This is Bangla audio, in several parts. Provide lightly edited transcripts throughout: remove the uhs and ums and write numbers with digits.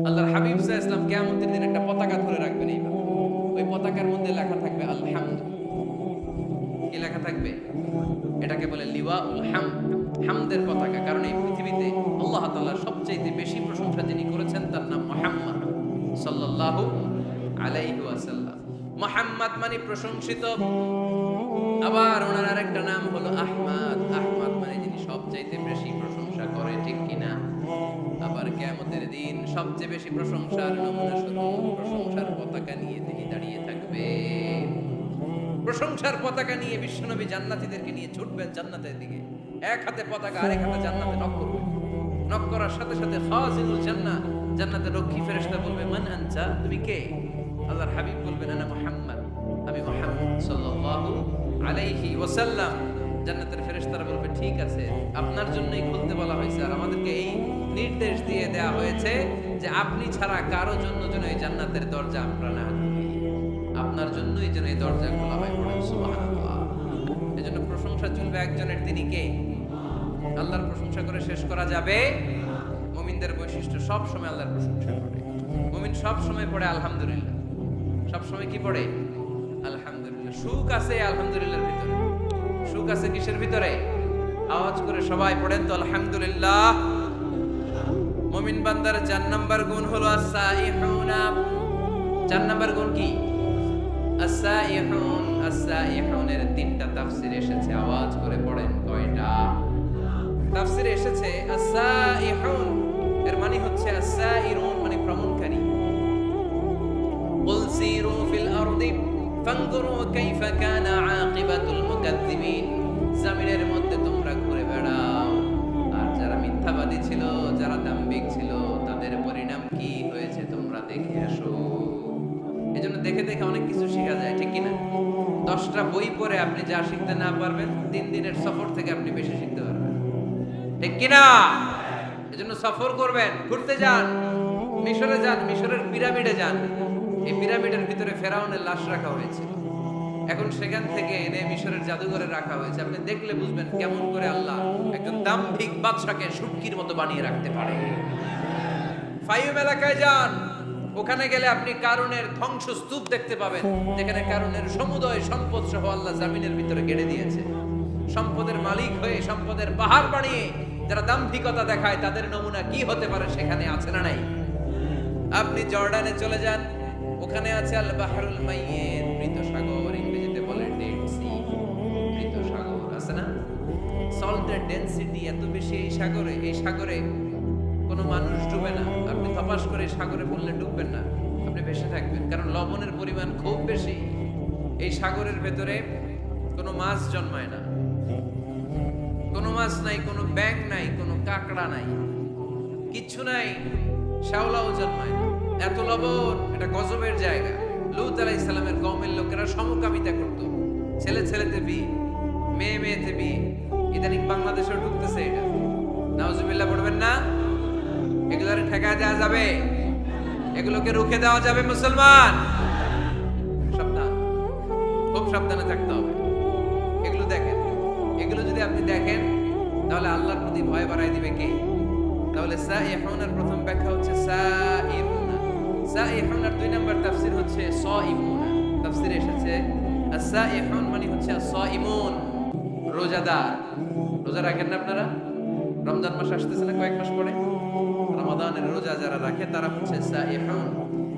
আল্লাহর হাবিব সাল্লাল্লাহু আলাইহি ওয়াসাল্লাম কিয়ামতের দিন একটা পতাকা ধরে রাখবেন এইভাবে। ওই পতাকার মধ্যে লেখা থাকবে আল হামদ। কি লেখা থাকবে? এটাকে বলে লিওয়াউল হামদ, হামদের পতাকা। কারণ এই পৃথিবীতে আল্লাহ তাআলা সবচেয়ে বেশি প্রশংসা যিনি করেছেন তার নাম মুহাম্মদ সাল্লাল্লাহু আলাইহি ওয়াসাল্লাম। মুহাম্মদ মানে প্রশংসিত। আবার ওনার আরেকটা নাম হলো আহমদ। আহমদ মানে যিনি সবচেয়ে বেশি প্রশংসা করে, ঠিক কিনা? আবার কিয়ামতের দিন সবচেয়ে বেশি প্রশংসার নমুনা স্বরূপ প্রশংসার পতাকা নিয়ে তিনি দাঁড়িয়ে থাকবেন। প্রশংসার পতাকা নিয়ে বিশ্বনবী জান্নাতীদেরকে নিয়ে ছুটবেন জান্নাতের দিকে। এক হাতে পতাকা, আরেক হাতে জান্নাতে নক করবে। নক করার সাথে সাথে খাজিনুল জান্নাহ, জান্নাতের রক্ষী ফেরেশতা বলবে মান আনতা, তুমি কে? আল্লাহর হাবিব বলবেন আনা মুহাম্মদ, আমি মুহাম্মদ সাল্লাল্লাহু আলাইহি ওয়াসাল্লাম। জান্নাতের ফেরেশতারা বলবে ঠিক আছে, আপনার জন্যই খুলতে বলা হয়েছে, আর আমাদেরকে এই নির্দেশ দিয়ে দেয়া হয়েছে যে আপনি ছাড়া কারো জন্য যেন এই জান্নাতের দরজা আমরা না খুলি, আপনার জন্যই যেন এই দরজা খোলা হয়। পড়েন সুবহানাল্লাহ। এজন্য প্রশংসা চলবে একজনের, তিনি কে? আল্লাহর প্রশংসা করে শেষ করা যাবে? মুমিনদের বৈশিষ্ট্য সব সময় আল্লাহর প্রশংসা করে। মুমিন সব সময় পড়ে আলহামদুলিল্লাহ। সব সময় কি পড়ে? আলহামদুলিল্লাহ। সুখ আছে আলহামদুলিল্লাহর ভিতরে। সুখ আছে কিসের ভিতরে? আওয়াজ করে সবাই পড়েন তো আলহামদুলিল্লাহ। মুমিন বান্দার 4 নাম্বার গুণ হলো as-সাইহুনা। 4 নাম্বার গুণ কি? as-সাইহুন। as-সাইহুনের 3টা তাফসীর এসেছে, আওয়াজ করে পড়েন কয়টা? তাফসীরে এসেছে as-সাইহুন এর মানে হচ্ছে as-সাইরুন মানে ভ্রমণকারী। কুল সিরু ফিল আরদি ফানজুরু কাইফা কানা আকিবাতুল মুকাদ্দিবিন। জমিনের মধ্যে তোমরা ঘুরে বেড়াও, আর যারা মিথ্যাবাদী ছিল, যারা দাম্ভিক ছিল, তাদের পরিণাম কি হয়েছে তোমরা দেখে আসো। এজন্য দেখে দেখে অনেক কিছু শেখা যায়, ঠিক কিনা? 10টা বই পড়ে আপনি যা শিখতে না পারবেন, 3 দিনের সফর থেকে আপনি বেশি শিখতে পারবেন, ঠিক কিনা? এজন্য সফর করবেন, ঘুরতে যান, মিশরে যান, মিশরের পিরামিডে যান। এই পিরামিডের ভিতরে ফেরাউনের লাশ রাখা হয়েছে, এখন সেখান থেকে এনে মিশরের জাদুঘরে রাখা হয়েছে। আপনি দেখলে বুঝবেন কেমন করে আল্লাহ একজন দাম্ভিক বাদশাকে শুটকির মতো বানিয়ে রাখতে পারে। ফাইম এলাকায় যান, ওখানে গেলে আপনি কারুনের ধ্বংসস্তূপ দেখতে পাবেন, যেখানে কারুনের সমুদয় সম্পদ সহ আল্লাহ জামিনের ভিতরে গেড়ে দিয়েছে। সম্পদের মালিক হয়ে সম্পদের পাহাড় বানিয়ে যারা দাম্ভিকতা দেখায়, তাদের নমুনা কি হতে পারে সেখানে আছে না নাই? আপনি জর্ডানে চলে যান, ওখানে আছে আল বাহরুল মাইয়িত, মৃত সাগর, ইংরেজিতে বলে ডেড সি, মৃত সাগর আছে না? সল্টের ডেনসিটি এত বেশি এই সাগরে, এই সাগরে কোনো মানুষ ডুবে না। আপনি তপাস করে সাগরে পড়লে ডুববেন না, আপনি ভেসে থাকবেন, কারণ লবণের পরিমাণ খুব বেশি। এই সাগরের ভেতরে কোনো মাছ জন্মায় না, কোনো মাছ নাই, কোনো ব্যাঙ নাই, কোনো কাঁকড়া নাই, কিচ্ছু নাই, শ্যাওলাও জন্মায় না। এত লবণ, এটা গজবের জায়গা। লূত আলাইহিস সালামের কওমের লোকেরা সমকামিতা করত, ছেলে ছেলেতে বিয়ে, মেয়ে মেয়েতে বিয়ে। ইদানিং বাংলাদেশেও ঢুকতেছে এটা। নাউজুবিল্লাহ পড়বেন না? এগুলোর ঠেকা দেওয়া যাবে? এগুলোকে রুখে দেওয়া যাবে? মুসলমান সাবধান, খুব সাবধানে থাকতে হবে। এগুলো দেখেন, এগুলো যদি আপনি দেখেন তাহলে আল্লাহর প্রতি ভয় বাড়াই দিবে কে? তাহলে সাইহুনের প্রথম ব্যাখ্যা হচ্ছে সাইরুনা। সাইহুনের 2 নাম্বার তাফসীর হচ্ছে সাইমুনা। তাফসীরে এসেছে as-সাইহুন মানে হচ্ছে as-সাইমুন, রোজাদার। রোজা রাখেন না আপনারা? রমজান মাস আসতেছে না কয়েক মাস পরে? রমাদানের রোজা যারা রাখে তারা হচ্ছে সাইহুন।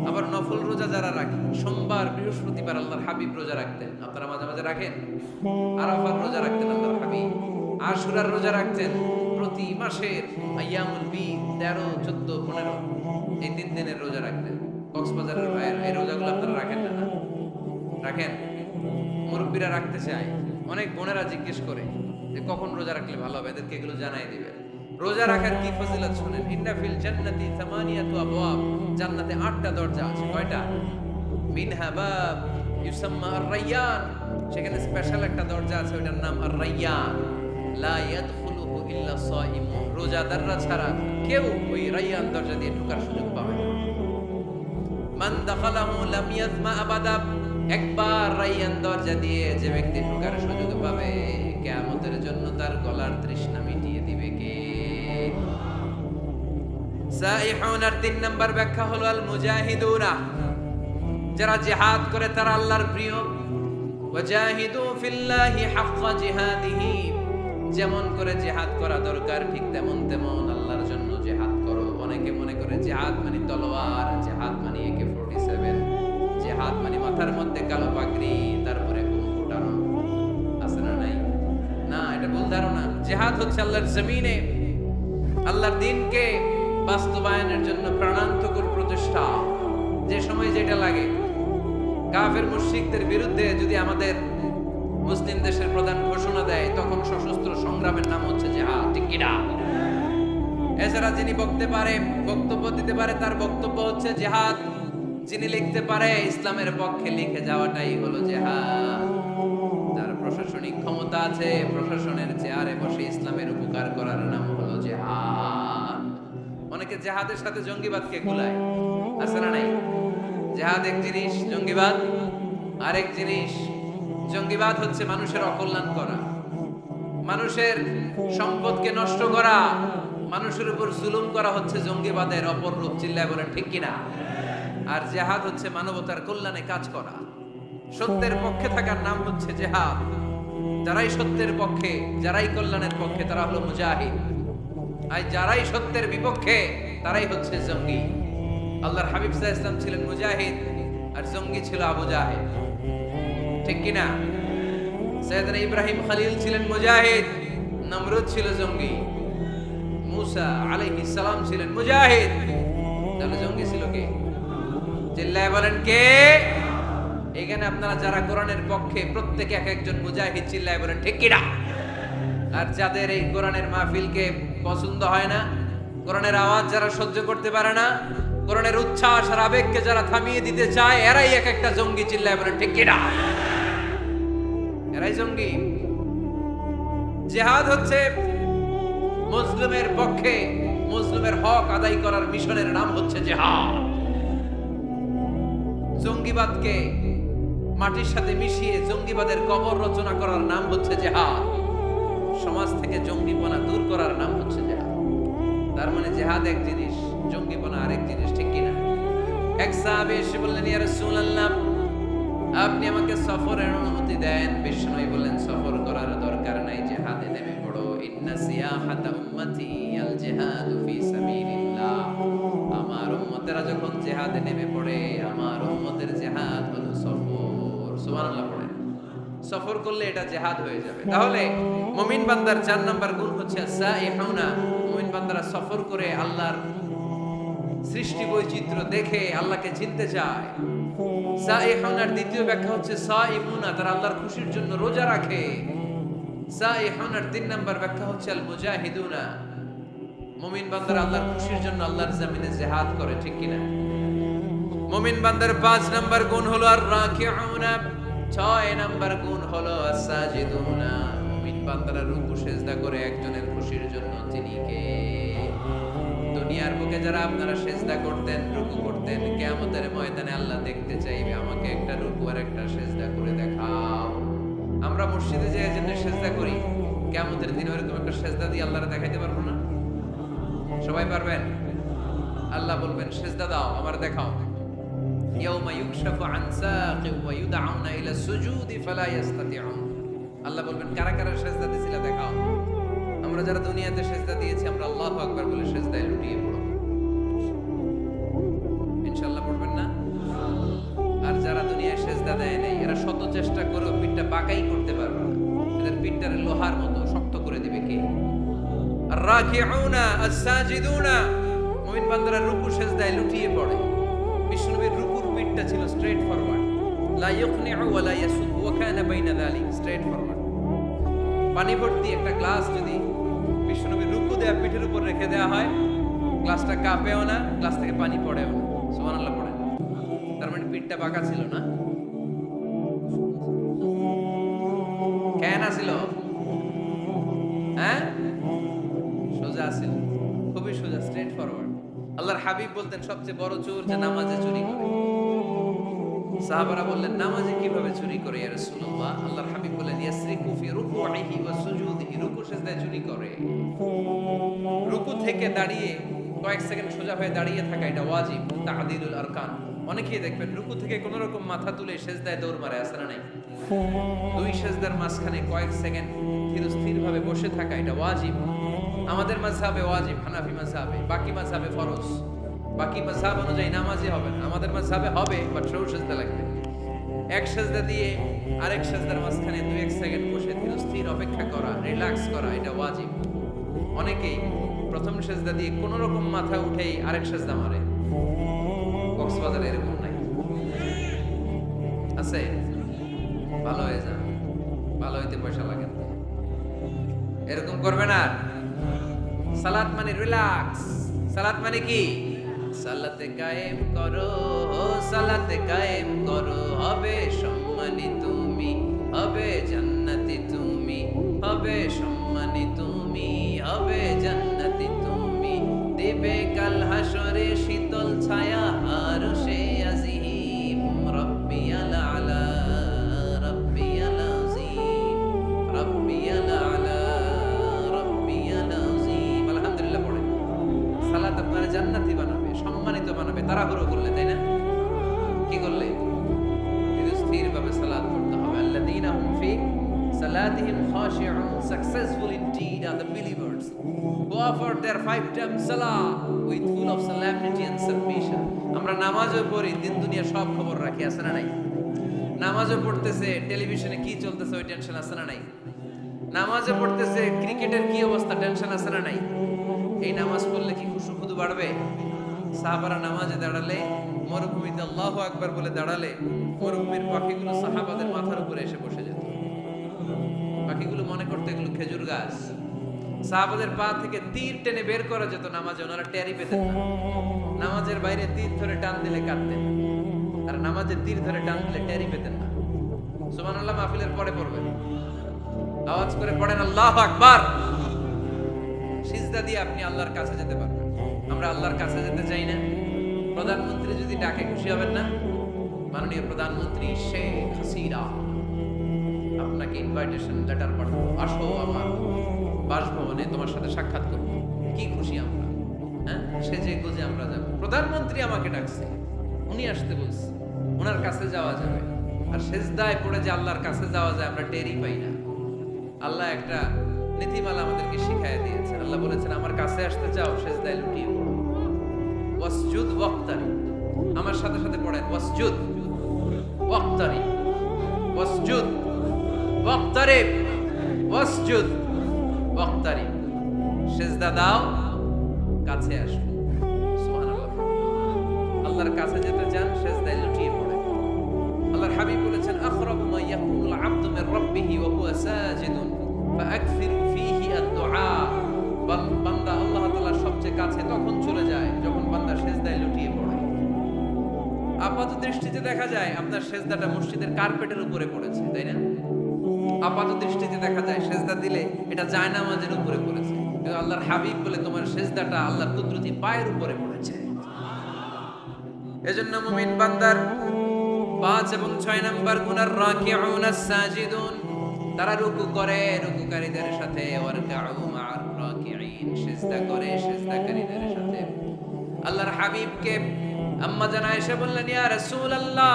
আবার নফল রোজা যারা রাখে, সোমবার বৃহস্পতিবার আল্লাহর হাবিব রোজা রাখতেন, আপনারা মাঝে মাঝে রাখেন। আরাফার রোজা রাখতেন আল্লাহর হাবিব, আশুরার রোজা রাখতেন। প্রতি মাসের আইয়ামুল বীদ 13, 14, 15 এই 3 দিনের রোজা রাখতেন। কক্সবাজারের ভাইয়ের এই রোজাগুলো আপনারা রাখেন না? রাখেন? মুরব্বীরা রাখতে চায়, অনেক বোনেরা জিজ্ঞেস করে যে কখন রোজা রাখলে ভালো হবে, এদেরকে এগুলো জানাই দিবে। রোজা রাখার কি ফজিলত শুনেন। ইন্না ফিল জান্নাতি 8 আবওয়াব, জান্নাতে 8টা দরজা আছে। কয়টা? মিনহা বাব ইউসাম্মা আর-রায়্যান, সেখানে স্পেশাল একটা দরজা আছে, ওটার নাম আর-রায়্যান। লা ইয়াদখুলুহু ইল্লা সাইমুন, রোজাদাররা ছাড়া কেউ ওই রায়্যান দরজা দিয়ে ঢোকার সুযোগ পাবে না। মান দাখালাহু লাম ইয়াজমা আবাদা, একবার রায়্যান দরজা দিয়ে যে ব্যক্তি ঢোকার সুযোগ পাবে, কিয়ামতের জন্য তার গলার তৃষ্ণা মিটিয়ে দিবে কে? সাইহুনার 3 নাম্বার ব্যাখ্যা হলো আল মুজাহিদুনা, যারা জিহাদ করে তারা আল্লাহর প্রিয়। ওয়াজাহিদু ফিল্লাহি হাক্কা জিহাদিহি, যেমন করে জিহাদ করা দরকার ঠিক তেমন তেমন আল্লাহর জন্য জিহাদ করো। অনেকে মনে করে জিহাদ মানে তলোয়ার, জিহাদ মানে AK-47, জিহাদ মানে মাথার মধ্যে কালো পাগড়ি, তারপরে বোম ফুটানো, আছে না নাই? না, এটা ভুল ধারণা। জিহাদ হচ্ছে আল্লাহর জমিনে আল্লাহর দ্বীনকে বাস্তবায়নের জন্য প্রাণান্তকর প্রচেষ্টা। যে সময় যেটা লাগে, কাফের মুশরিকদের বিরুদ্ধে যদি আমাদের মুসলিম দেশের প্রধান ঘোষণা দেয়, তখন সশস্ত্র সংগ্রামের নাম হচ্ছে জিহাদ, ঠিক কি না? এছাড়া যিনি বক্তব্য দিতে পারে তার বক্তব্য হচ্ছে জিহাদ। যিনি লিখতে পারে ইসলামের পক্ষে লিখে যাওয়াটাই হলো জিহাদ। যার প্রশাসনিক ক্ষমতা আছে, প্রশাসনের চেয়ারে বসে ইসলামের উপকার করার নাম হলো জিহাদ। অনেকে জিহাদের সাথে জঙ্গিবাদকে গুলায়, আছে না নাই? জিহাদ এক জিনিস, জঙ্গিবাদ আরেক জিনিস। জঙ্গিবাদ হচ্ছে মানুষের অকল্যাণ করা, মানুষের সম্পদকে নষ্ট করা, মানুষের উপর জুলুম করা হচ্ছে জঙ্গিবাদের অপর রূপ। চিল্লায় বলেন ঠিক কিনা? আর জিহাদ হচ্ছে মানবতার কল্যাণে কাজ করা। সত্যের পক্ষে থাকার নাম হচ্ছে জিহাদ। যারাই সত্যের পক্ষে, যারাই কল্যাণের পক্ষে, তারা হলো মুজাহিদ। আর যারাই সত্যের বিপক্ষে, তারাই হচ্ছে জঙ্গি। আল্লাহর হাবিব সাল্লাল্লাহু আলাইহি ওয়াসাল্লাম ছিলেন মুজাহিদ, আর জঙ্গি ছিল আবু জাহেল, ঠিক কিনা? সাইয়েদনা ইব্রাহিম খলিল ছিলেন মুজাহিদ, নমরুদ ছিল জঙ্গি। মুসা আলাইহিস সালাম ছিলেন মুজাহিদ, তাহলে জঙ্গি ছিল কে? চিল্লায় বলেন কে? এখানে আপনারা যারা কোরআনের পক্ষে, প্রত্যেকে এক একজন মুজাহিদ। চিল্লায় বলেন ঠিক কিনা? আর যাদের এই কোরআনের মাহফিলকে পছন্দ হয় না, কোরআনের আওয়াজ যারা সহ্য করতে পারে না, কোরআনের উচ্ছ্বাস আর আবেগকে যারা থামিয়ে দিতে চায়, এরাই এক একটা জঙ্গি। চিল্লায় বলেন ঠিক কিনা? এরাই জঙ্গি। জিহাদ হচ্ছে মুসলিমের পক্ষে, মুসলিমের হক আদায় করার মিশনের নাম হচ্ছে জিহাদ। জঙ্গিবাদকে মাটির সাথে মিশিয়ে জঙ্গিবাদের কবর রচনা করার নাম হচ্ছে জিহাদ। সমাজ থেকে জঙ্গিপনা দূর করার নাম হচ্ছে জিহাদ। তার মানে জিহাদ এক জিনিস, জঙ্গিপনা আরেক জিনিস, ঠিক কিনা? এক সাহাবী এসে বললেন, ইয়া রাসূলুল্লাহ, আপনি আমাকে সফরের অনুমতি দেন। বিষ্ণু বললেন, সফর করার দরকার নাই, জিহাদে নেমে পড়ো। ইন্না সিয়াহাতা উম্মতি আল জিহাদু ফি সাবিলিল্লাহ। আমার উম্মতেরা যখন জিহাদে নেমে পড়ে, আমার উম্মতের জিহাদ হলো সফর। সুবহানাল্লাহ পড়েন। সফর করলে এটা জিহাদ হয়ে যাবে। তাহলে মুমিন বান্দার 4 নাম্বার গুণ হচ্ছে সাইহুনা। মুমিন বান্দারা সফর করে আল্লাহর সৃষ্টি বৈচিত্র্য দেখে আল্লাহকে চিনতে চায়। সাইহুনার দ্বিতীয় ব্যাখ্যা হচ্ছে সাইমুনা, তারা আল্লাহর খুশির জন্য রোজা রাখে। সাইহুনার 3 নাম্বার ব্যাখ্যা হচ্ছে আল মুজাহিদুনা। মুমিন বান্দারা আল্লাহর খুশির জন্য আল্লাহর জমিনে জিহাদ করে, ঠিক কিনা? মুমিন বান্দার 5 নাম্বার গুণ হলো আর রাকিউনা। 6 নাম্বার গুণ হলো আস-সাজিদুনা। মুমিন বান্দারা রুকু সিজদা করে একজনের খুশির জন্য, তিনি কে? দুনিয়ার বুকে যারা আপনারা সিজদা করতেন, রুকু করতেন, কিয়ামতের ময়দানে আল্লাহ দেখতে চাইবে, আমাকে একটা রুকু আর একটা সিজদা করে দেখাও। আমরা মসজিদে যে এজন্য সিজদা করি, কিয়ামতের দিনে এরকম একটা সিজদা দিয়ে আল্লাহরে দেখাইতে পারবো না? সবাই পারবেন? আল্লাহ বলবেন, সিজদা দাও, আমার দেখাও। ইয়াউমা ইউকশাফু আন সাকি ওয়া ইউদআউনা ইলা সুজুদি ফালা ইস্তাতিউন। আল্লাহ বলবেন, কারা কারা সিজদা দিছিলা দেখাও। আমরা যারা দুনিয়াতে সিজদা দিয়েছি, আমরা আল্লাহু আকবার বলে সিজদায় লুটিয়ে পড়ব। ইনশাআল্লাহ পড়বেন না? আর যারা দুনিয়ায় সিজদা দেয় নাই, এরা শত চেষ্টা করেও পিঠটা বাঁকাই করতে পারবে না। এদের পিঠটারে লোহার মতো শক্ত করে দিবে কে? আর রাকিউনা আস-সাজিদুনা। মুমিন বান্দারা রুকু সিজদায় লুটিয়ে পড়ে। বিষ্ণুবীর রুকুর পিঠটা ছিল স্ট্রেট ফরওয়ার্ড, লা ইউকনিউ ওয়া লা ইয়াসুদ ওয়া কানা বাইনা যালিক, স্ট্রেট ফরওয়ার্ড। পানি ভর্তি একটা গ্লাস যদি বিষ্ণুবীর রুকু দেয়া পিঠের উপর রেখে দেওয়া হয়, গ্লাসটা কাঁপেও না, গ্লাস থেকে পানি পড়েও না। সুবহানাল্লাহ পড়েন। তার মানে পিঠটা বাঁকা ছিল না, কেন ছিল? হ্যাঁ, সোজা ছিল, খুবই সোজা, স্ট্রেট ফরওয়ার্ড। আল্লাহর হাবিব বলতেন, সবচেয়ে বড় চোর যে নামাজে চুরি করে। সাহাবারা বললেন, নামাজে কিভাবে চুরি করে ইয়া রাসূলুল্লাহ? আল্লাহর হাবিব বলেন, ইয়াসরিকু ফি রুকুইহি ওয়া সুজুদিহি। রুকু সিজদায় চুরি করে। রুকু থেকে দাঁড়িয়ে কয়েক সেকেন্ড সোজা হয়ে দাঁড়িয়ে থাকা এটা ওয়াজিব, তা'দিলুল আরকান। অনেকেই দেখবেন রুকু থেকে কোনো রকম মাথা তুলে সেজদায় দৌড় মারে, আছে না নাই? দুই সেজদার মাঝখানে কয়েক সেকেন্ড স্থিরভাবে বসে থাকা এটা ওয়াজিব। আমাদের মাযহাবে ওয়াজিব, হানাফি মাযহাবে, বাকি মাযহাবে ফরজ। বাকি মাযহাব অনুযায়ী নামাজই হবে না, আমাদের মাযহাবে হবে, বাট সরু সেজদা লাগবে। এক সেজদা দিয়ে আরেক সেজদার মাঝখানে 2-1 সেকেন্ড বসে স্থির অপেক্ষা করা, রিল্যাক্স করা এটা ওয়াজিব। অনেকেই প্রথম সেজদা দিয়ে কোনো রকম মাথা উঠেই আরেক সেজদা মারে। কক্সবাজারে এরকম নাই, আছে? ভালো হয়ে যান, ভালো হইতে পয়সা লাগে না, এরকম করবে না। সালাত মানে রিল্যাক্স। সালাত মানে কি? সালাতে কায়েম করো, সালাতে কায়েম করো, হবে সম্মানী তুমি, হবে জান্নাতি তুমি, হবে সম্মানী তুমি, হবে জান্নাতি তুমি, দেবে কাল হাসরে শীতল ছায়া আরশে আজিম, রাব্বিয়াল আলা, রাব্বিয়াল আযীম, রাব্বিয়াল আলা, রাব্বিয়াল আযীম। আলহামদুলিল্লাহ পড়ে। সালাত আপনার জান্নাতি বানাবে, সম্মানিত বানাবে। তাড়াহুড়ো করলে, তাই না? কি করলে? স্থিরভাবে সালাত পড়তে হবে। আল্লাযীনা হুম ফি সালাতিহিম খাশিউন, successful indeed are the believers who offer their 5 times salah with full of solemnity and submission. আমরা নামাজও পড়ি, দিন দুনিয়া সব খবর রাখি, আছে না নাই? নামাজও পড়তেছে, টেলিভিশনে কি চলতেছে ওই টেনশন আছে না নাই? নামাজও পড়তেছে, ক্রিকেটের কি অবস্থা, টেনশন আছে না নাই? এই নামাজ পড়লে কি খুশু খুদু বাড়বে? সাহাবারা নামাজে দাঁড়ালে, মরুভূমিতে আল্লাহু আকবার বলে দাঁড়ালে, মরুভূমির পাখিগুলো সাহাবাদের মাথার উপরে এসে বসে যেত। পাখিগুলো মনে করতে এগুলো খেজুর গাছ। সাহাবাদের পা থেকে তীর টেনে বের করা যেত নামাজে, ওনারা টেরই পেতেন না। নামাজের বাইরে তীর ধরে টান দিলে কাঁদতেন, আর নামাজে তীর ধরে টান দিলে টেরই পেতেন না। সুবহানাল্লাহ মাহফিলের পরে পড়বেন, আওয়াজ করে পড়েন আল্লাহু আকবার। সিজদা দিয়ে আপনি আল্লাহর কাছে যেতে পারবেন। আমরা আল্লাহর কাছে যেতে চাই না? প্রধানমন্ত্রী যদি ডাকে খুশি হবেন না? মাননীয় প্রধানমন্ত্রী শেখ হাসিনা আপনাকে ইনভাইটেশন লেটার পাঠাবো, আসো আমার বাসভবনে তোমার সাথে সাক্ষাৎ করবো। কি খুশি আমরা, হ্যাঁ? সেজে গুজে আমরা যাবো। প্রধানমন্ত্রী আমাকে ডাকছে, উনি আসতে বলছে, ওনার কাছে যাওয়া যাবে। আর সেজদায় পড়ে যে আল্লাহর কাছে যাওয়া যায় আমরা টেরই পাই না। আল্লাহ একটা নীতিমালা আমাদেরকে শিখায় দিয়েছেন। আল্লাহ বলেছেন, আমার কাছে আসতে চাও, সেজদায় লুটিয়ে পড়ো। ওয়াসজুদ ওয়াক্তারি, আমার সাথে সাথে পড়েন, ওয়াসজুদ ওয়াক্তারি, ওয়াসজুদ ওয়াক্তারি, ওয়াসজুদ ওয়াক্তারি। সেজদা দাও, কাছে আসো। সুবহানাল্লাহ। আল্লাহর কাছে যেতে চান, সেজদায় লুটিয়ে পড়েন। আল্লাহর হাবিব বলেছেন, আখরাবু মা ইয়াকুনুল আবদু মির রাব্বিহি ওয়া হুয়া সাজিদুন ফাআকসিরু ফীহি আদ-দুআ। বান্দা আল্লাহ তাআলার সবচেয়ে কাছে তখন চলে যায় যখন বান্দা সেজদায় লুটিয়ে পড়ে। আপাত দৃষ্টিতে দেখা যায় আপনার সেজদাটা মসজিদের কার্পেটের উপরে পড়েছে, তাই না? আপাত দৃষ্টিতে দেখা যায় সেজদা দিলে এটা জায়নামাজের উপরে পড়েছে, কিন্তু আল্লাহর হাবিব বলে তোমার সেজদাটা আল্লাহর কুদরতি পায়ের উপরে পড়েছে। এজন্য মুমিন বান্দার 5 এবং 6 নাম্বার গুণ আর রাকিউন আস-সাজিদুন, তারা রুকু করে রুকুকারীদের সাথে, ওয়ারকাউ মা'আর রাকিঈন, সিজদা করে সিজদাকারীদের সাথে। আল্লাহর হাবিবকে আম্মা জানা এসে বললেন, ইয়া রাসূলুল্লাহ,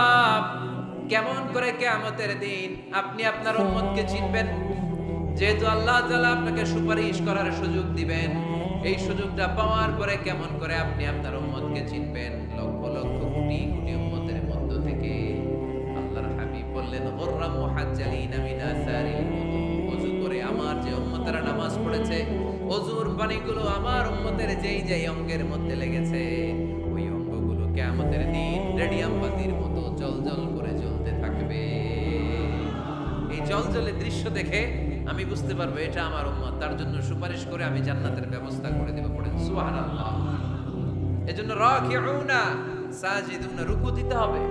কেমন করে কিয়ামতের দিন আপনি আপনার উম্মতকে চিনবেন? যেহেতু আল্লাহ তাআলা আপনাকে সুপারিশ করার সুযোগ দিবেন, এই সুযোগটা পাওয়ার পরে কেমন করে আপনি আপনার উম্মতকে চিনবেন? লক্ষ লক্ষ কোটি কোটি উম্মতের মধ্য থেকে। আল্লাহর হাবিব বললেন, গুররাম মুহাজ্জালিনা মিন আসারিল উযু, ওযু করে আমার যে উম্মতেরা নামাজ পড়েছে, ওযুর পানিগুলো আমার উম্মতের যেই যেই অঙ্গের মধ্যে লেগেছে, ওই অঙ্গগুলো কিয়ামতের দিন রেডিয়াম বাতির মতো জ্বলজ্বল করে জ্বলতে থাকবে। এই জ্বলজ্বলে দৃশ্য দেখে আমি বুঝতে পারবো এটা আমার উম্মত, তার জন্য সুপারিশ করে আমি জান্নাতের ব্যবস্থা করে দেব। পড়েন সুবহানাল্লাহ। এজন্য রাকিউনা সাজিদুনা, রুকু দিতে হবে,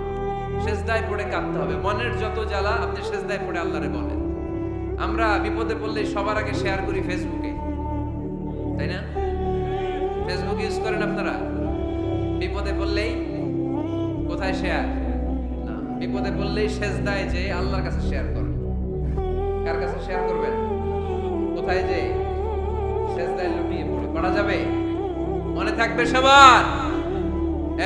সেজদায় পড়ে কাঁদতে হবে। মনের যত জ্বালা আপনি সেজদায় পড়ে আল্লাহরে বলেন। আমরা বিপদে পড়লে সবার আগে শেয়ার করি ফেসবুকে, তাই না? ফেসবুক ইউজ করেন আপনারা? বিপদে পড়লেই কোথায় শেয়ার? না, বিপদে পড়লেই সেজদায় যে আল্লাহর কাছে শেয়ার করেন। কার কাছে শেয়ার করবেন? কোথায় যে? সেজদায় লুটিয়ে পড়ে। করা যাবে? মনে থাকবে সবার?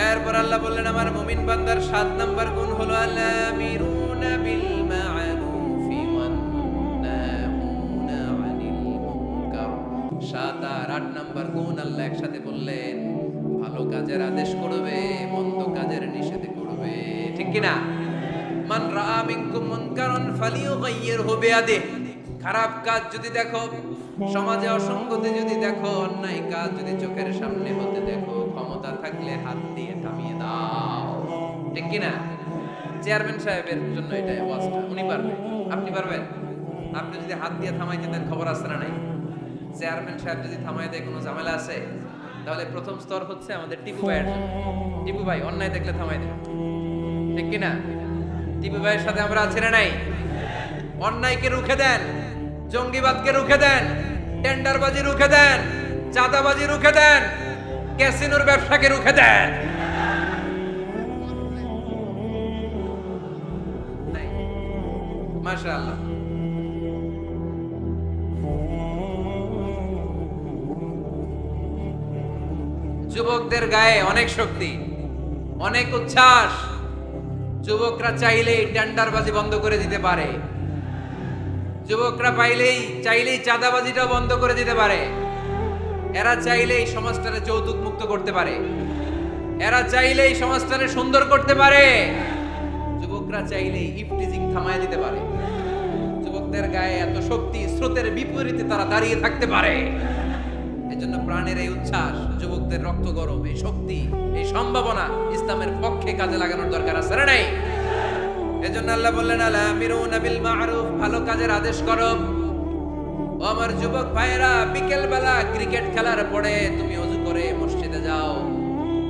এরপর আল্লাহ বললেন আমার মুমিন বান্দার 7 নাম্বার গুণ হলো আলামিরুনা বিল মা'রুফি ওয়ান নাহুনা আনিল মুনকার। 7 আর 8 নাম্বার গুণ আল্লাহ একসাথে বললেন, ভালো কাজের আদেশ করবে, মন্দ কাজের নিষেধ করবে। ঠিক কি না? মান রাআ মিনকুম মুনকারান ফালিয়ুগাইয়িরহু বিয়াদিহি। খারাপ কাজ যদি দেখো, সমাজে অসঙ্গতি যদি দেখো, অন্যায় কাজ যদি চোখের সামনে হতে দেখো, ক্ষমতা থাকলে হাত দিয়ে থামিয়ে দাও। ঠিক কি না? চেয়ারম্যান সাহেবের জন্য এটা ওয়াজটা, উনি পারবেন, আপনি পারবেন? আপনি যদি হাত দিয়ে থামাইতে দেন, খবর আছে না নাই? চেয়ারম্যান সাহেব যদি থামাই দেয়, কোনো ঝামেলা আছে? তাহলে প্রথম স্তর হচ্ছে আমাদের টিপু ভাইয়ের জন্য। টিপু ভাই অন্যায় দেখলে থামাই দেন। ঠিক কি না? টিপু ভাইয়ের সাথে আমরা আছি না নাই? অন্যায়কে রুখে দেন, জঙ্গিবাদকে রুখে দেন, টেন্ডারবাজি রুখে দেন, চাঁদাবাজি রুখে দেন, ক্যাসিনোর ব্যবসাকে রুখে দেন। মাশাআল্লাহ। যুবকদের গায়ে অনেক শক্তি, অনেক উচ্ছ্বাস। যুবকরা চাইলেই টেন্ডারবাজি বন্ধ করে দিতে পারে, যুবকরা চাইলেই চাঁদাবাজিটা বন্ধ করে দিতে পারে, এরা চাইলেই সমাজটারে যৌতুক মুক্ত করতে পারে, এরা চাইলেই সমাজটারে সুন্দর করতে পারে, যুবকরা চাইলেই ইফটিজিং থামায় দিতে পারে। যুবকদের গায়ে এত শক্তি, স্রোতের বিপরীতে তারা দাঁড়িয়ে থাকতে পারে। এজন্য প্রাণের এই উচ্ছ্বাস, যুবকদের রক্ত গরম, এই শক্তি, এই সম্ভাবনা ইসলামের পক্ষে কাজে লাগানোর দরকার আছে না নাই? এজন্য আল্লাহ বললেন আলামিরুনা বিল মা'রুফ, ভালো কাজের আদেশ করো। ও আমার যুবক ভাইরা, বিকেল বেলা ক্রিকেট খেলার পরে তুমি ওযু করে মসজিদে যাও,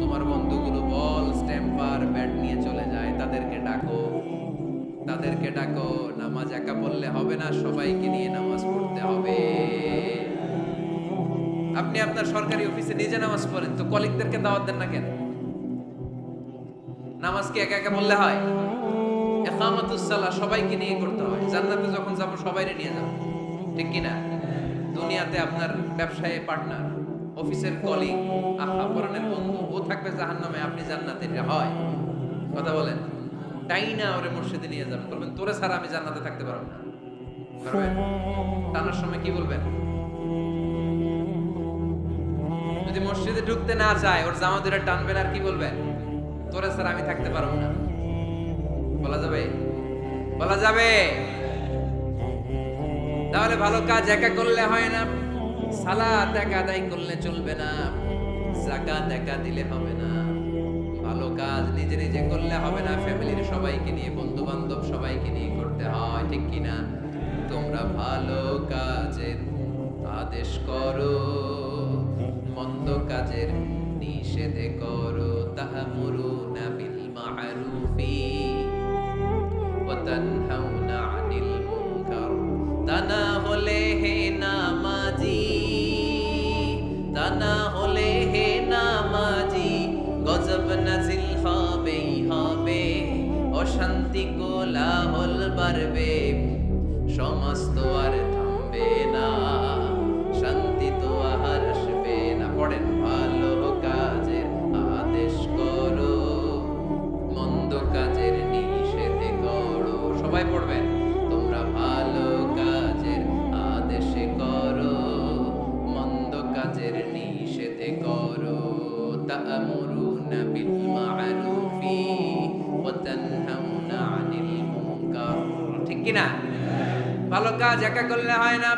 তোমার বন্ধুগুলো বল, স্ট্যাম্পার, ব্যাট নিয়ে চলে যায়, তাদেরকে ডাকো। নামাজ একা পড়লে হবে না, সবাইকে নিয়ে নামাজ পড়তে হবে। আপনি আপনার সরকারি অফিসে নিজে নামাজ পড়েন, তো কলিগদেরকে দাওয়াত দেন না কেন? নামাজ কি একা একা বললে হয়? ইকামাতুস সালাহ সবাইকে নিয়ে করতে হয়। জান্নাতে যখন যাব সবাইকে নিয়ে যাব। ঠিক কি না? দুনিয়াতে আপনার ব্যবসায়ে পার্টনার, অফিসের কলিগ, পরানের বন্ধু, ও থাকবে জাহান্নামে, আপনি জান্নাতে। হয় কথা বলেন? তাই না? ওরে মসজিদে নিয়ে যাবেন, বলবেন তোরে ছাড়া আমি জান্নাতে থাকতে পারবো না। পারবেন? টানার সময় কি বলবেন? যদি মসজিদে ঢুকতে না চায়, ওর জামা ধরে টানবেন, আর কি বলবেন? তোরে ছাড়া আমি থাকতে পারবো না। বলা যাবে? বলা যাবে? তাহলে ভালো কাজ একা করলে হয় না, সালাত একা আদায় করলে চলবে না, যাকাত একা দিলে হবে না, ভালো কাজ নিজে নিজে করলে হবে না, ফ্যামিলির সবাইকে নিয়ে, বন্ধু বান্ধব সবাইকে নিয়ে করতে হয়। ঠিক কিনা? তোমরা ভালো কাজের আদেশ করো, মন্দ কাজের নিষেধ করো। তা'মুরুনা বিল মা'রুফি ওয়া তানহাউনা আনিল মুনকার। তা না হলে হে নামাজি, গজব নাজিল হবেই হবে, অশান্তি কোলাহল বাড়বে, সমাজ তো আর থামবে না, শান্তি তো আর আসবে না। পড়েন, ভালো কাজের আদেশ করো, মন্দ কাজের নিষেধ করো। সবাই পড়বেন, তোমরা ভালো কাজের আদেশ করো, মন্দ কাজের নিষেধ করো। তা'মুরুনা বিল মা'রুফি ওয়া তানহাউনা আনিল মুনকার। ঠিক কি না? ভালো কাজ একা করলে হয় না,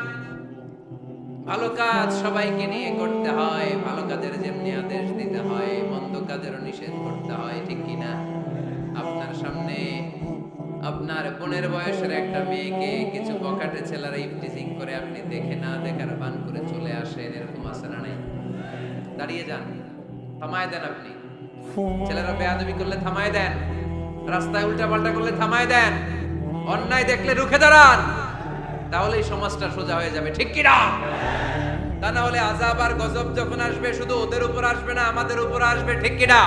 ভালো কাজ সবাইকে নিয়ে করতে হয়। ভালো কাজের যেমনি আদেশ দিতে হয়, মন্দ কাজেরও নিষেধ করতে হয়। ঠিক কি না? আপনার সামনে আপনার 15 বয়সের একটা মেয়েকে কিছু বখাটে ছেলেরা ইফটিজিং করে, আপনি দেখে না দেখার ভান করে চলে আসেন, এরকম আছে না নাই? দাঁড়িয়ে যান, থামায় দেন। আপনি ছেলেরা বেয়াদবি করলে থামায় দেন, রাস্তায় উল্টা পাল্টা করলে থামায় দেন, অন্যায় দেখলে রুখে দাঁড়ান, তাহলেই সমাজটা সোজা হয়ে যাবে। ঠিক কি না? তা না হলে আযাব আর গজব যখন আসবে, শুধু ওদের উপর আসবে না, আমাদের উপর আসবে। ঠিক কি না?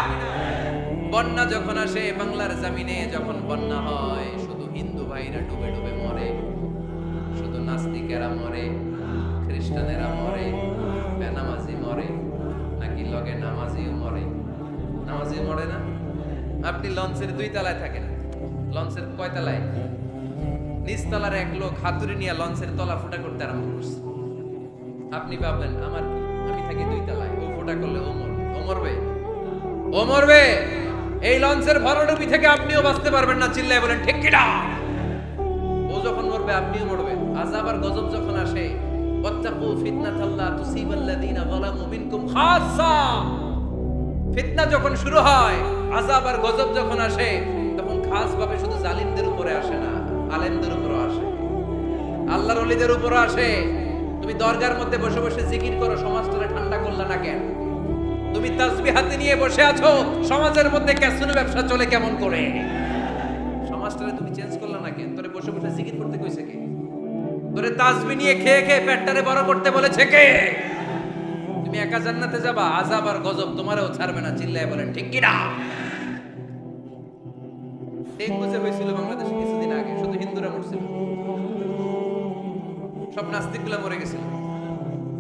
বন্যা যখন আসে বাংলার জমিনে, যখন বন্যা হয়, শুধু হিন্দু ভাইরা ডুবে ডুবে মরে, শুধু নাস্তিকেরা মরে, খ্রিস্টানেরা মরে, বেনামাজি মরে, নাকি লগে নামাজিও মরে। নামাজিও মরে না? আপনি লঞ্চের 2 তলায় থাকেন, লঞ্চের কয় তলায়? নিচ তলার এক লোক হাতুড়ি নিয়ে লঞ্চের তলা ফুটা করতে আরম্ভ করছে। আপনি ভাবলেন আমার কি, আমি থাকি 2 তলায়, ও ফুটা করলে ও মরবে। ও মরবে? ও মরবে। এই লঞ্চের ভরাডুবি থেকে আপনিও বাঁচতে পারবেন না, চিল্লায় বলেন ঠিক কিনা? ও যখন মরবে আপনিও মরবেন। আযাব আর গজব যখন আসে, ওয়াত্তাকু ফিতনাতাল্লা তুসিবাল্লাযিনা যালামু মিনকুম খাসসা। ফিতনা যখন শুরু হয়, আযাব আর গজব যখন আসে, তখন খাস ভাবে শুধু জালিমদের উপরে আসে না, আলেমদের উপরও আসে, আল্লাহর ওলিদের উপরও আসে। তুমি দরগার মধ্যে বসে বসে জিকির করো, সমাজটারে ঠান্ডা করলা না কেন? তুমি তাসবিহ হাতে নিয়ে বসে আছো, সমাজের মধ্যে ক্যাসিনো ব্যবসা চলে কেমন করে? সমাজটারে তুমি চেঞ্জ করলা না কেন? তোরে বসে বসে জিকির করতে কইছে কে? তোরে তাসবিহ নিয়ে খেয়ে খেয়ে পেটটারে বড় করতে বলেছে কে? তুমি একা জান্নাতে যাবা, আযাব আর গজব তোমারও ছাড়বে না, চিল্লায় বলেন ঠিক কি না? ঠিক বুঝে হয়েছিল বাংলাদেশে কিছুদিন আগে, শুধু হিন্দুরা মরছিল, সব নাস্তিকগুলো মরে গেছিল,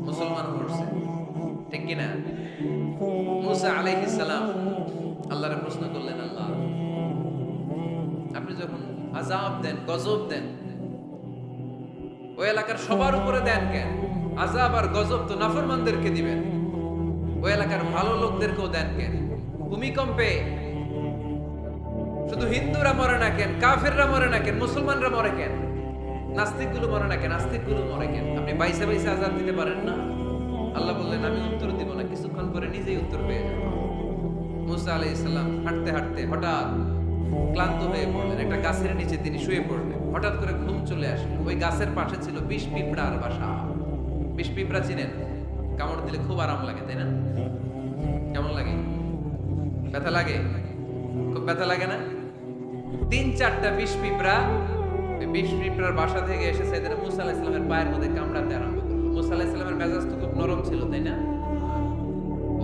মুসলমান মরছে, ঠিক কি না? মুসা আলাইহিস সালাম আল্লাহরে প্রশ্ন করলেন, আল্লাহ আপনি যখন আযাব দেন, গজব দেন, ওই এলাকার সবার উপরে দেন কেন? আযাব আর গজব তো নাফরমানদেরকে দিবেন, ওই এলাকার ভালো লোকদেরকেও দেন কেন? ভূমিকম্পে শুধু হিন্দুরা মরে না কেন, কাফেররা মরে না কেন, মুসলমানরা মরে কেন? নাস্তিকগুলো মরে না কেন, নাস্তিকগুলো মরে কেন? আপনি বাইসে বাইসে আযাব দিতে পারেন না? আল্লাহ বললেন আমি উত্তর দিব না, কিছুক্ষণ পরে নিজেই উত্তর পেয়ে যাবেন। মুসা আলাইহিস সালাম হাঁটতে হাঁটতে হঠাৎ ক্লান্ত হয়ে পড়লেন, একটা গাছের নিচে তিনি শুয়ে পড়লেন। হঠাৎ করে ঘুম চলে আসলো। ওই গাছের পাশে ছিল বিষ পিঁপড়ার বাসা। বিষ পিঁপড়া চিনেন? কামড় দিলে খুব আরাম লাগে, তাই না? কেমন লাগে? ব্যথা লাগে? খুব ব্যথা লাগে না? 3-4টা বিষ পিঁপড়া বিষ পিঁপড়ার বাসা থেকে এসে সাইয়েদনা মুসা আলাইহিস সালামের পায়ের মধ্যে কামড়াতে আরম্ভ করলো। মুসা আলাইহিস সালামের মেজাজ তো খুব নরম ছিল, তাই না?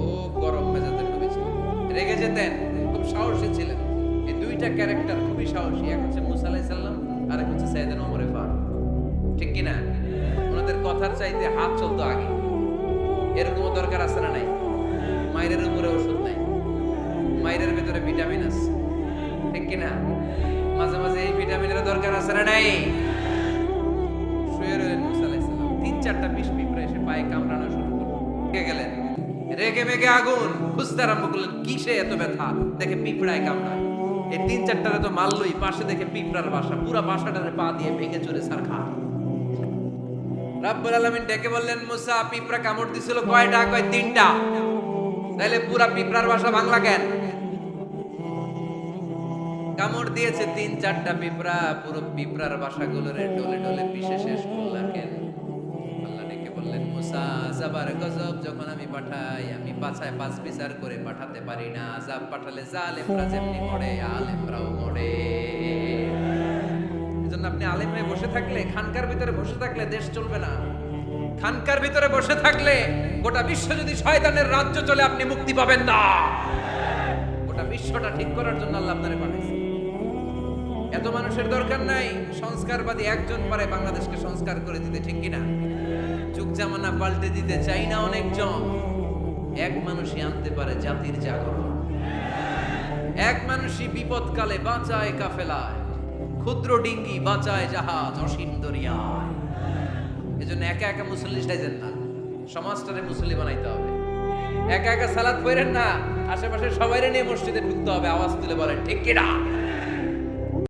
ও গরম মেজাজের নবী ছিলেন, রেগে যেতেন, খুব সাহসী ছিলেন। এই 2টা ক্যারেক্টার খুবই সাহসী, এক হচ্ছে মুসা আলাইহিস সালাম আর এক হচ্ছে সাইয়েদনা ওমর ফারুক, ঠিক কি না? ওনাদের কথার চাইতে হাত চলতো আগে। এরকমও দরকার আছে না নাই? মায়ের উপরে ওষুধ নাই, মায়ের ভিতরে ভিটামিন আছে, ঠিক কি না? মাঝে মাঝে এই ভিটামিনের দরকার আছে না নাই? শুয়ে রইলেন মুসা আলাইহিস সালাম, 3-4টা বিষ পিঁপড়া এসে পায়ে কামড়ানো শুরু করলো। রেগে গেলেন, রেগে মেগে আগুন, খুঁজতে আরম্ভ করলেন কিসে এত ব্যথা, দেখে পিঁপড়ায় কামড়ায়। এই 3-4টারে তো মারলই, পাশে দেখে পিঁপড়ার বাসা, পুরা বাসাটারে পা দিয়ে ভেঙে চুরে ছারখার। রব্বুল আলামিন ডেকে বললেন, মুসা পিঁপড়া কামড় দিছিল কয়টা? কয় 3টা। তাইলে পুরা পিঁপড়ার বাসা ভাঙলা কেন? কামড় দিয়েছে 3-4টা পিঁপড়া, পুরো পিঁপড়ার বাসাগুলোরে ডলে ডলে পিষে শেষ করলা কেন? আল্লাহ ডেকে বললেন, মুসা আযাব আর গজব যখন আমি পাঠাই, আমি বাছায় 5 বিচার করে পাঠাতে পারি না। আযাব পাঠালে জালেমরা যেমনি মরে, আলেমরাও মরে। এজন্য আপনি আলেম হয়ে বসে থাকলে, খানকার ভিতরে বসে থাকলে দেশ চলবে না। খানকার ভিতরে বসে থাকলে গোটা বিশ্ব যদি শয়তানের রাজ্য চলে, আপনি মুক্তি পাবেন না। গোটা বিশ্বটা ঠিক করার জন্য আল্লাহ আপনারে পাঠাইছে। এত মানুষের দরকার নাই, সংস্কারবাদী একজন পারে বাংলাদেশকে সংস্কার করে দিতে, ঠিক কিনা? যুগ জামানা পাল্টে দিতে চাই না অনেকজন, এক মানুষই আনতে পারে জাতির জাগরণ। এক মানুষই বিপদকালে বাঁচায় কাফেলায়, ক্ষুদ্র ডিঙ্গি বাঁচায় জাহাজ অসীম দরিয়ায়। এজন্য একা একা মুসল্লি সাইজেন না, সমাজটারে মুসল্লি বানাইতে হবে। একা একা সালাত পড়েন না, আশেপাশে সবাইরে নিয়ে মসজিদে ঢুকতে হবে। আওয়াজ তুলে বলেন ঠিক কিনা?